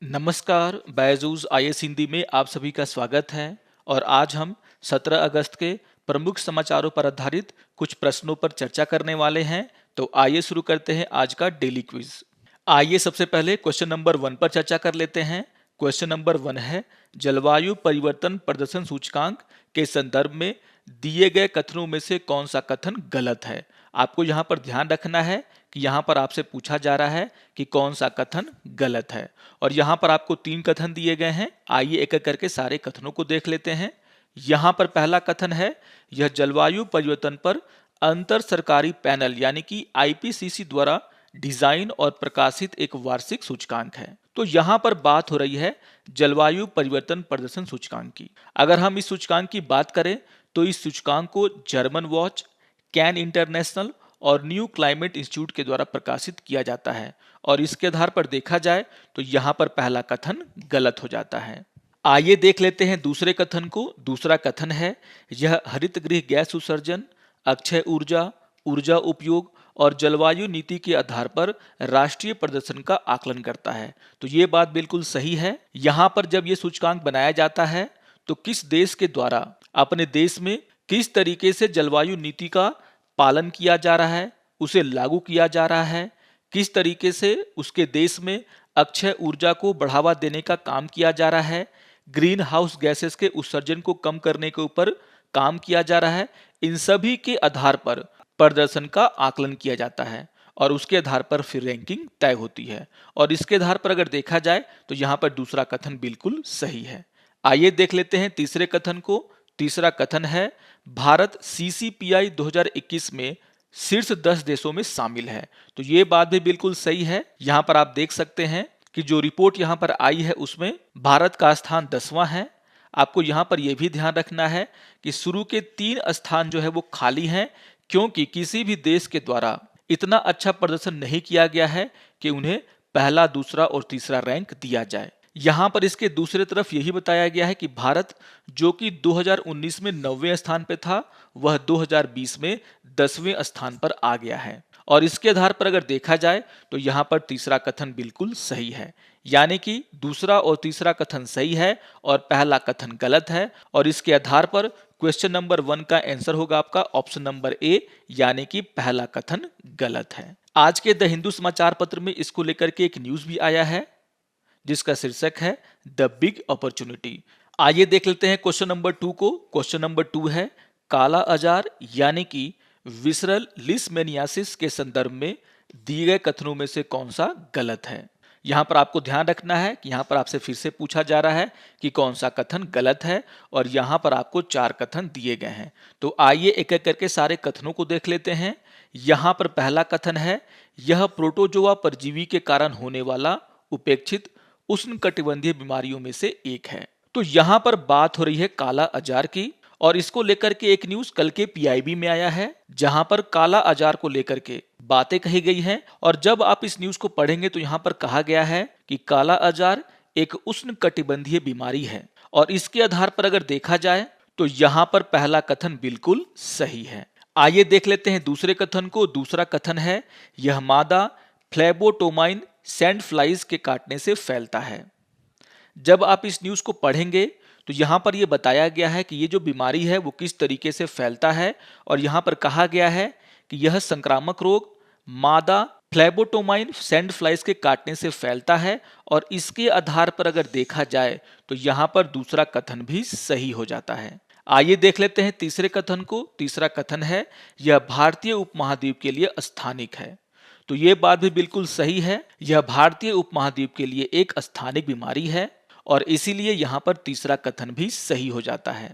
नमस्कार, बायजूस आईएएस हिंदी में आप सभी का स्वागत है। और आज हम 17 अगस्त के प्रमुख समाचारों पर आधारित कुछ प्रश्नों पर चर्चा करने वाले हैं। तो आइए शुरू करते हैं आज का डेली क्विज। आइए सबसे पहले क्वेश्चन नंबर 1 पर चर्चा कर लेते हैं। क्वेश्चन नंबर 1 है, जलवायु परिवर्तन प्रदर्शन सूचकांक के संदर्भ में दिए गए कथनों में से कौन सा कथन गलत है। आपको यहाँ पर ध्यान रखना है कि यहाँ पर आपसे पूछा जा रहा है कि कौन सा कथन गलत है। और यहाँ पर आपको 3 कथन दिए गए हैं। आइए एक एक करके सारे कथनों को देख लेते हैं। यहाँ पर पहला कथन है, यह जलवायु परिवर्तन पर अंतर सरकारी पैनल यानी कि आईपीसीसी द्वारा डिजाइन और प्रकाशित एक वार्षिक सूचकांक है। तो यहाँ पर बात हो रही है जलवायु परिवर्तन प्रदर्शन सूचकांक की। अगर हम इस सूचकांक की बात करें तो इस सूचकांक को जर्मन वॉच, कैन इंटरनेशनल और न्यू क्लाइमेट इंस्टीट्यूट के द्वारा प्रकाशित किया जाता है। और इसके आधार पर देखा जाए तो यहाँ पर पहला कथन गलत हो जाता है। आइए देख लेते हैं दूसरे कथन को। दूसरा कथन है, यह हरित गृह गैस उत्सर्जन, अक्षय ऊर्जा, ऊर्जा उपयोग और जलवायु नीति के आधार पर राष्ट्रीय प्रदर्शन का आकलन करता है। तो ये बात बिल्कुल सही है। यहाँ पर जब ये सूचकांक बनाया जाता है तो किस देश के द्वारा अपने देश में किस तरीके से जलवायु नीति का पालन किया जा रहा है, उसे लागू किया जा रहा है, किस तरीके से उसके देश में अक्षय ऊर्जा को बढ़ावा देने का काम किया जा रहा है, ग्रीन हाउस गैसेस के उत्सर्जन को कम करने के ऊपर काम किया जा रहा है, इन सभी के आधार पर प्रदर्शन का आकलन किया जाता है और उसके आधार पर फिर रैंकिंग तय होती है। और इसके आधार पर अगर देखा जाए तो यहाँ पर दूसरा कथन बिल्कुल सही है। आइए देख लेते हैं तीसरे कथन को। तीसरा कथन है, भारत सीसीपीआई 2021 में शीर्ष 10 देशों में शामिल है। तो ये बात भी बिल्कुल सही है। यहाँ पर आप देख सकते हैं कि जो रिपोर्ट यहाँ पर आई है उसमें भारत का स्थान 10वां है। आपको यहाँ पर यह भी ध्यान रखना है कि शुरू के 3 स्थान जो है वो खाली हैं, क्योंकि किसी भी देश के द्वारा इतना अच्छा प्रदर्शन नहीं किया गया है कि उन्हें पहला, दूसरा और तीसरा रैंक दिया जाए। यहाँ पर इसके दूसरे तरफ यही बताया गया है कि भारत जो कि 2019 में 9वें स्थान पे था, वह 2020 में 10वें स्थान पर आ गया है। और इसके आधार पर अगर देखा जाए तो यहाँ पर तीसरा कथन बिल्कुल सही है, यानी कि दूसरा और तीसरा कथन सही है और पहला कथन गलत है। और इसके आधार पर क्वेश्चन नंबर 1 का आंसर होगा आपका ऑप्शन नंबर ए, यानी कि पहला कथन गलत है। आज के द हिंदू समाचार पत्र में इसको लेकर के एक न्यूज भी आया है जिसका शीर्षक है द बिग अपॉर्चुनिटी। आइए देख लेते हैं क्वेश्चन नंबर 2 को। क्वेश्चन नंबर 2 है, काला अजार यानी कि विसरल लिस्मेनियासिस के संदर्भ में दिए गए कथनों में से कौन सा गलत है। यहाँ पर आपको ध्यान रखना है कि यहाँ पर आपसे फिर से पूछा जा रहा है कि कौन सा कथन गलत है और यहाँ पर आपको 4 कथन दिए गए हैं। तो आइए एक एक करके सारे कथनों को देख लेते हैं। यहाँ पर पहला कथन है, यह प्रोटोजोआ परजीवी के कारण होने वाला उपेक्षित उष्णकटिबंधीय बीमारियों में से एक है। तो यहाँ पर बात हो रही है काला अजार की, और इसको लेकर के एक न्यूज कल के पीआईबी में आया है जहां पर काला अजार को लेकर के बातें कही गई हैं। और जब आप इस न्यूज को पढ़ेंगे तो यहाँ पर कहा गया है कि काला अजार एक उष्णकटिबंधीय बीमारी है। और इसके आधार पर अगर देखा जाए तो यहाँ पर पहला कथन बिल्कुल सही है। आइए देख लेते हैं दूसरे कथन को। दूसरा कथन है, यह मादा फ्लेबोटोमाइन सैंड फ्लाइज के काटने से फैलता है। जब आप इस न्यूज को पढ़ेंगे तो यहाँ पर यह बताया गया है कि ये जो बीमारी है वो किस तरीके से फैलता है। और यहाँ पर कहा गया है कि यह संक्रामक रोग मादा फ्लेबोटोमाइन सैंड फ्लाइज के काटने से फैलता है। और इसके आधार पर अगर देखा जाए तो यहाँ पर दूसरा कथन भी सही हो जाता है। आइए देख लेते हैं तीसरे कथन को। तीसरा कथन है, यह भारतीय उपमहाद्वीप के लिए स्थानिक है। तो ये बात भी बिल्कुल सही है। यह भारतीय उपमहाद्वीप के लिए एक स्थानिक बीमारी है और इसीलिए यहाँ पर तीसरा कथन भी सही हो जाता है।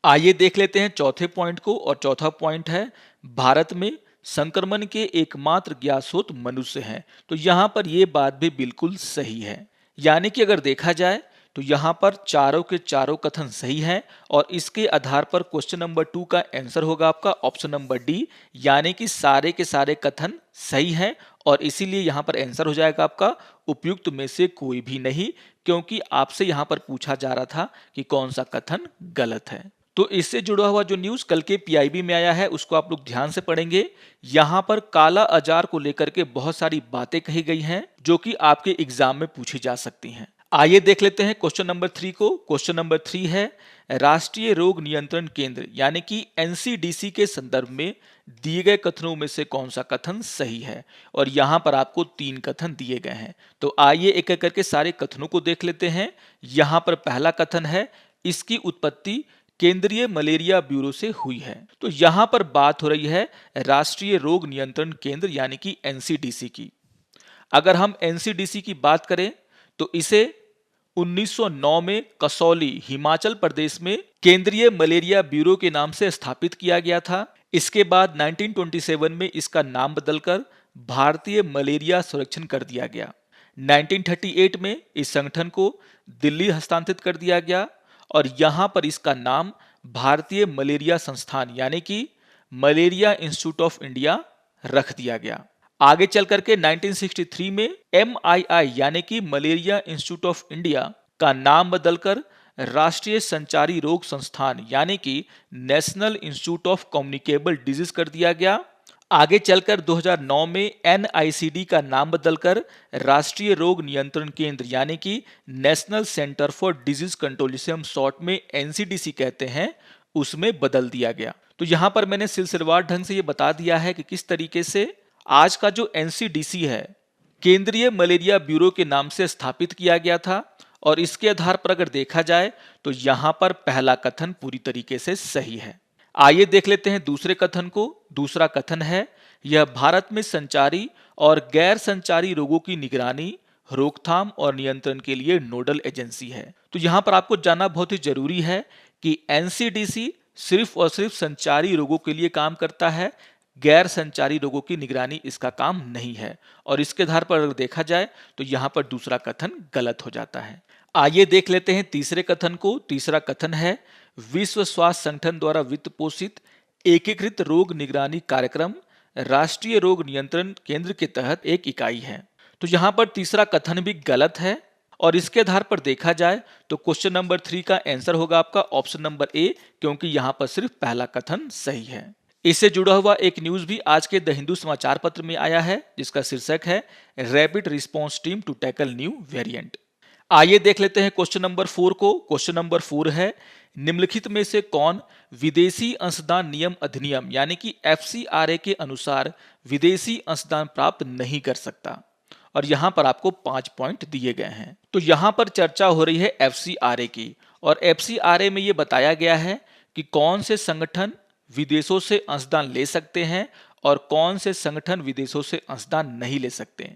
आइए देख लेते हैं चौथे पॉइंट को। और चौथा पॉइंट है, भारत में संक्रमण के एकमात्र ज्ञात स्रोत मनुष्य हैं। तो यहाँ पर यह बात भी बिल्कुल सही है, यानी कि अगर देखा जाए तो यहाँ पर चारों के चारों कथन सही हैं। और इसके आधार पर क्वेश्चन नंबर 2 का आंसर होगा आपका ऑप्शन नंबर डी, यानी कि सारे के सारे कथन सही हैं। और इसीलिए यहाँ पर आंसर हो जाएगा आपका उपयुक्त में से कोई भी नहीं, क्योंकि आपसे यहाँ पर पूछा जा रहा था कि कौन सा कथन गलत है। तो इससे जुड़ा हुआ जो न्यूज कल के पीआईबी में आया है उसको आप लोग ध्यान से पढ़ेंगे। यहाँ पर काला अजार को लेकर के बहुत सारी बातें कही गई हैं जो कि आपके एग्जाम में पूछी जा सकती हैं। आइए देख लेते हैं क्वेश्चन नंबर 3 को। क्वेश्चन नंबर 3 है, राष्ट्रीय रोग नियंत्रण केंद्र यानी कि एनसीडीसी के संदर्भ में दिए गए कथनों में से कौन सा कथन सही है। और यहां पर आपको 3 कथन दिए गए हैं, तो आइए एक एक करके सारे कथनों को देख लेते हैं। यहां पर पहला कथन है, इसकी उत्पत्ति केंद्रीय मलेरिया ब्यूरो से हुई है। तो यहां पर बात हो रही है राष्ट्रीय रोग नियंत्रण केंद्र यानी कि एनसीडीसी की। अगर हम एनसीडीसी की बात करें तो इसे 1909 में कसौली हिमाचल प्रदेश में केंद्रीय मलेरिया ब्यूरो के नाम से स्थापित किया गया था। इसके बाद 1927 में इसका नाम बदलकर भारतीय मलेरिया संरक्षण कर दिया गया। 1938 में इस संगठन को दिल्ली हस्तांतरित कर दिया गया और यहां पर इसका नाम भारतीय मलेरिया संस्थान यानी कि मलेरिया इंस्टीट्यूट ऑफ इंडिया रख दिया गया। आगे चल करके 1963 में MII यानी कि मलेरिया इंस्टीट्यूट ऑफ इंडिया का नाम बदलकर राष्ट्रीय संचारी रोग संस्थान यानी कि national institute of communicable disease कर दिया गया। आगे चलकर 2009 में NICD का नाम बदलकर राष्ट्रीय रोग नियंत्रण केंद्र यानी कि national centre for disease control, जिसे हम शॉर्ट में NCDC कहते हैं, उसमें बदल दिया गया। तो यहां पर मैंने सिलसिलेवार ढंग से ये बता दिया है कि किस तरीके से आज का जो एनसीडीसी है केंद्रीय मलेरिया ब्यूरो के नाम से स्थापित किया गया था। और इसके आधार पर अगर देखा जाए तो यहां पर पहला कथन पूरी तरीके से सही है। आइए देख लेते हैं दूसरे कथन को। दूसरा कथन है, यह भारत में संचारी और गैर संचारी रोगों की निगरानी, रोकथाम और नियंत्रण के लिए नोडल एजेंसी है। तो यहां पर आपको जानना बहुत ही जरूरी है कि एनसीडीसी सिर्फ और सिर्फ संचारी रोगों के लिए काम करता है, गैर संचारी रोगों की निगरानी इसका काम नहीं है। और इसके आधार पर अगर देखा जाए तो यहां पर दूसरा कथन गलत हो जाता है। आइए देख लेते हैं तीसरे कथन को। तीसरा कथन है, विश्व स्वास्थ्य संगठन द्वारा वित्त पोषित एकीकृत रोग निगरानी कार्यक्रम राष्ट्रीय रोग नियंत्रण केंद्र के तहत एक इकाई है। तो यहां पर तीसरा कथन भी गलत है। और इसके आधार पर देखा जाए तो क्वेश्चन नंबर 3 का आंसर होगा आपका ऑप्शन नंबर ए, क्योंकि यहां पर सिर्फ पहला कथन सही है। इससे जुड़ा हुआ एक न्यूज भी आज के द हिंदू समाचार पत्र में आया है, जिसका शीर्षक है rapid response team to tackle new variant. आइए देख लेते हैं क्वेश्चन नंबर 4 को। क्वेश्चन नंबर 4 है, निम्नलिखित में से कौन विदेशी अंशदान नियम अधिनियम यानी कि FCRA के अनुसार विदेशी अंशदान प्राप्त नहीं कर सकता। और यहां पर आपको 5 पॉइंट दिए गए हैं। तो यहां पर चर्चा हो रही है FCRA की, और FCRA में यह बताया गया है कि कौन से संगठन विदेशों से अंशदान ले सकते हैं और कौन से संगठन विदेशों से अंशदान नहीं ले सकते।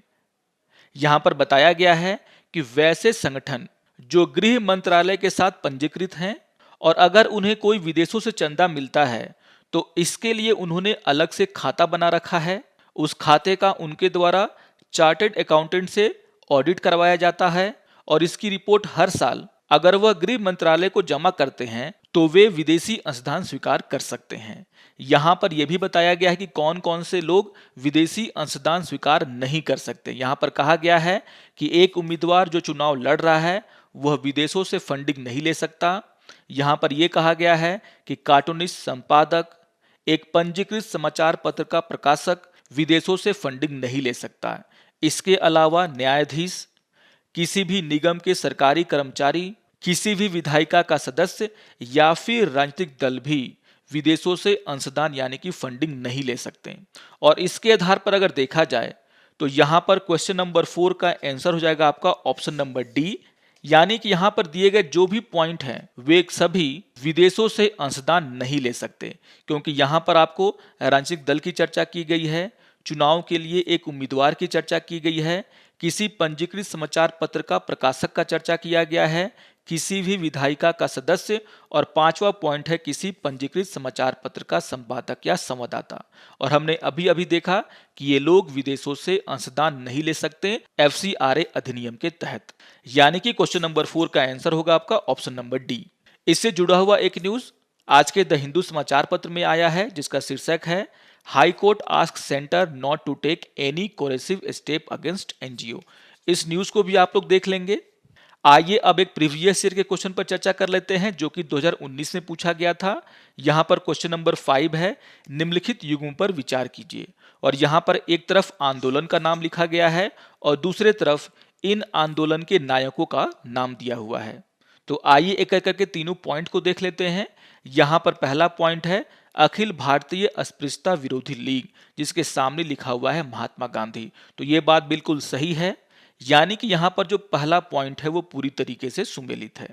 यहां पर बताया गया है कि वैसे संगठन जो गृह मंत्रालय के साथ पंजीकृत हैं और अगर उन्हें कोई विदेशों से चंदा मिलता है तो इसके लिए उन्होंने अलग से खाता बना रखा है। उस खाते का उनके द्वारा चार्टर्ड अकाउंटेंट से ऑडिट करवाया जाता है और इसकी रिपोर्ट हर साल अगर वह गृह मंत्रालय को जमा करते हैं तो वे विदेशी अंशदान स्वीकार कर सकते हैं। यहां पर यह भी बताया गया है कि कौन कौन से लोग विदेशी अंशदान स्वीकार नहीं कर सकते। यहां पर कहा गया है कि एक उम्मीदवार जो चुनाव लड़ रहा है वह विदेशों से फंडिंग नहीं ले सकता। यहां पर यह कहा गया है कि कार्टूनिस्ट, संपादक, एक पंजीकृत समाचार पत्र का प्रकाशक विदेशों से फंडिंग नहीं ले सकता। इसके अलावा न्यायाधीश, किसी भी निगम के सरकारी कर्मचारी, किसी भी विधायिका का सदस्य या फिर राजनीतिक दल भी विदेशों से अंशदान यानी कि फंडिंग नहीं ले सकते। और इसके आधार पर अगर देखा जाए तो यहां पर क्वेश्चन नंबर 4 का आंसर हो जाएगा आपका ऑप्शन नंबर डी, यानी कि यहां पर दिए गए जो भी पॉइंट हैं वे सभी विदेशों से अंशदान नहीं ले सकते, क्योंकि यहां पर आपको राजनीतिक दल की चर्चा की गई है, चुनाव के लिए एक उम्मीदवार की चर्चा की गई है, किसी पंजीकृत समाचार पत्र का प्रकाशक का चर्चा किया गया है, किसी भी विधायिका का सदस्य, और 5वां पॉइंट है किसी पंजीकृत समाचार पत्र का संपादक या संवाददाता। और हमने अभी अभी देखा कि ये लोग विदेशों से अंशदान नहीं ले सकते FCRA अधिनियम के तहत, यानी कि क्वेश्चन नंबर 4 का आंसर होगा आपका ऑप्शन नंबर डी। इससे जुड़ा हुआ एक न्यूज आज के द हिंदू समाचार पत्र में आया है, जिसका शीर्षक है high court ask centre not to take any coercive step against NGO। इस न्यूज को भी आप लोग देख लेंगे। आइए अब एक प्रीवियस ईयर के क्वेश्चन पर चर्चा कर लेते हैं, जो कि 2019 में पूछा गया था। यहां पर क्वेश्चन नंबर 5 है, निम्नलिखित युगों पर विचार कीजिए। और यहां पर एक तरफ आंदोलन का नाम लिखा गया है और दूसरे तरफ इन आंदोलन के नायकों का नाम दिया हुआ है। तो आइए एक एक करके तीनों पॉइंट को देख लेते हैं। यहाँ पर पहला पॉइंट है अखिल भारतीय अस्पृश्यता विरोधी लीग, जिसके सामने लिखा हुआ है महात्मा गांधी। तो ये बात बिल्कुल सही है, यानी कि यहाँ पर जो पहला पॉइंट है वो पूरी तरीके से सुमेलित है।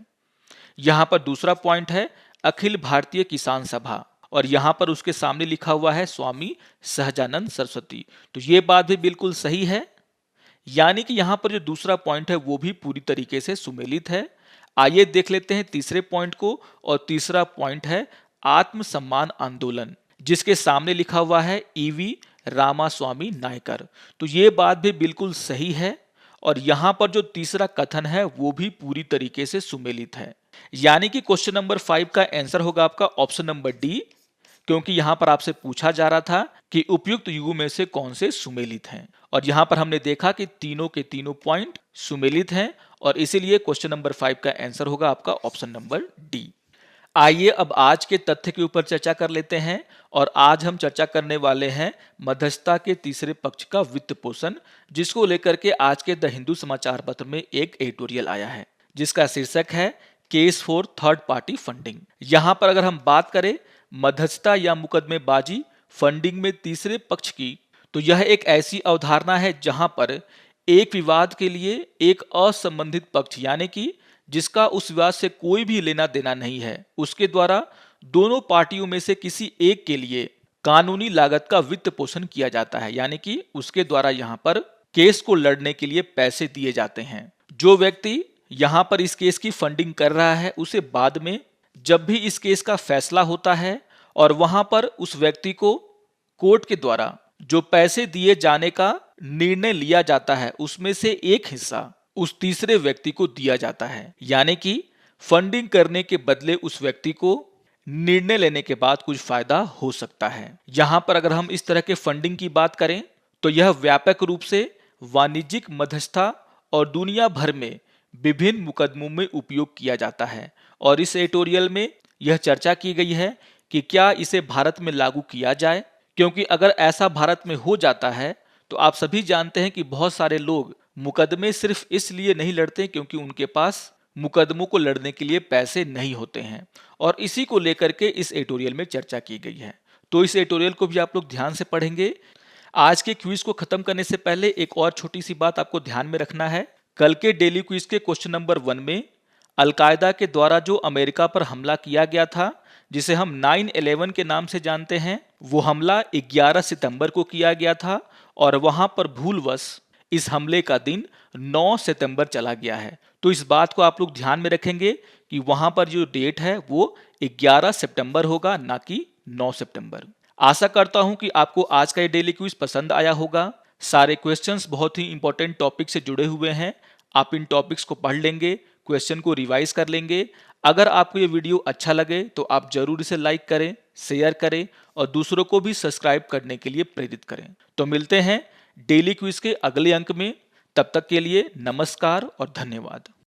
यहाँ पर दूसरा पॉइंट है अखिल भारतीय किसान सभा, और यहाँ पर उसके सामने लिखा हुआ है स्वामी सहजानंद सरस्वती। तो ये बात भी बिल्कुल सही है, यानी कि यहाँ पर जो दूसरा पॉइंट है वो भी पूरी तरीके से सुमेलित है। आइए देख लेते हैं तीसरे पॉइंट को, और तीसरा पॉइंट है आत्मसम्मान आंदोलन, जिसके सामने लिखा हुआ है ईवी रामास्वामी नायकर। तो ये बात भी बिल्कुल सही है, और यहाँ पर जो तीसरा कथन है वो भी पूरी तरीके से सुमेलित है, यानी कि क्वेश्चन नंबर 5 का आंसर होगा आपका ऑप्शन नंबर डी, क्योंकि यहां पर आपसे पूछा जा रहा था कि उपयुक्त युगों में से कौन से सुमेलित हैं, और यहां पर हमने देखा कि तीनों के तीनों पॉइंट सुमेलित हैं, और इसीलिए क्वेश्चन नंबर 5 का आंसर होगा आपका ऑप्शन नंबर डी। आइए अब आज के तथ्य के ऊपर चर्चा कर लेते हैं, और आज हम चर्चा करने वाले हैं मध्यस्थता के तीसरे पक्ष का वित्त पोषण, जिसको लेकर के आज के द हिंदू समाचार पत्र में एक एडिटोरियल आया है, जिसका शीर्षक है case for third party funding. यहां पर अगर हम बात करें मध्यस्थता या मुकदमेबाजी फंडिंग में तीसरे पक्ष की, तो यह एक ऐसी अवधारणा है जहां पर एक विवाद के लिए एक असंबंधित पक्ष, यानी कि जिसका उस विवाद से कोई भी लेना देना नहीं है, उसके द्वारा दोनों पार्टियों में से किसी एक के लिए कानूनी लागत का वित्त पोषण किया जाता है, यानी कि उसके द्वारा यहाँ पर केस को लड़ने के लिए पैसे दिए जाते हैं। जो व्यक्ति यहाँ पर इस केस की फंडिंग कर रहा है, उसे बाद में जब भी इस केस का फैसला होता है और वहां पर उस व्यक्ति को कोर्ट के द्वारा जो पैसे दिए जाने का निर्णय लिया जाता है, उसमें से एक हिस्सा उस तीसरे व्यक्ति को दिया जाता है, यानी कि फंडिंग करने के बदले उस व्यक्ति को निर्णय लेने के बाद कुछ फायदा हो सकता है। यहां पर अगर हम इस तरह के फंडिंग की बात करें तो यह व्यापक रूप से वाणिज्यिक मध्यस्थता और दुनिया भर में विभिन्न मुकदमों में उपयोग किया जाता है, और इस एडिटोरियल में यह चर्चा की गई है कि क्या इसे भारत में लागू किया जाए, क्योंकि अगर ऐसा भारत में हो जाता है तो आप सभी जानते हैं कि बहुत सारे लोग मुकदमे सिर्फ इसलिए नहीं लड़ते क्योंकि उनके पास मुकदमों को लड़ने के लिए पैसे नहीं होते हैं, और इसी को लेकर के इस एडिटोरियल में चर्चा की गई है। तो इस एडिटोरियल को भी आप लोग ध्यान से पढ़ेंगे। आज के क्विज को खत्म करने से पहले एक और छोटी सी बात आपको ध्यान में रखना है। कल के डेली क्विज के क्वेश्चन नंबर 1 में अलकायदा के द्वारा जो अमेरिका पर हमला किया गया था, जिसे हम 9/11 के नाम से जानते हैं, वो हमला 11 सितंबर को किया गया था, और वहां पर भूलवश इस हमले का दिन 9 सितंबर चला गया है। तो इस बात को आप लोग ध्यान में रखेंगे कि वहां पर जो डेट है वो 11 सितंबर होगा, ना कि 9 सितंबर। आशा करता हूं कि आपको आज का ये डेली क्विज पसंद आया होगा। सारे क्वेश्चंस बहुत ही इंपॉर्टेंट टॉपिक से जुड़े हुए हैं। आप इन टॉपिक्स को पढ़ लेंगे, क्वेश्चन को रिवाइज कर लेंगे। अगर आपको ये वीडियो अच्छा लगे तो आप जरूर इसे लाइक करें, शेयर करें, और दूसरों को भी सब्सक्राइब करने के लिए प्रेरित करें। तो मिलते हैं डेली क्विज के अगले अंक में। तब तक के लिए नमस्कार और धन्यवाद।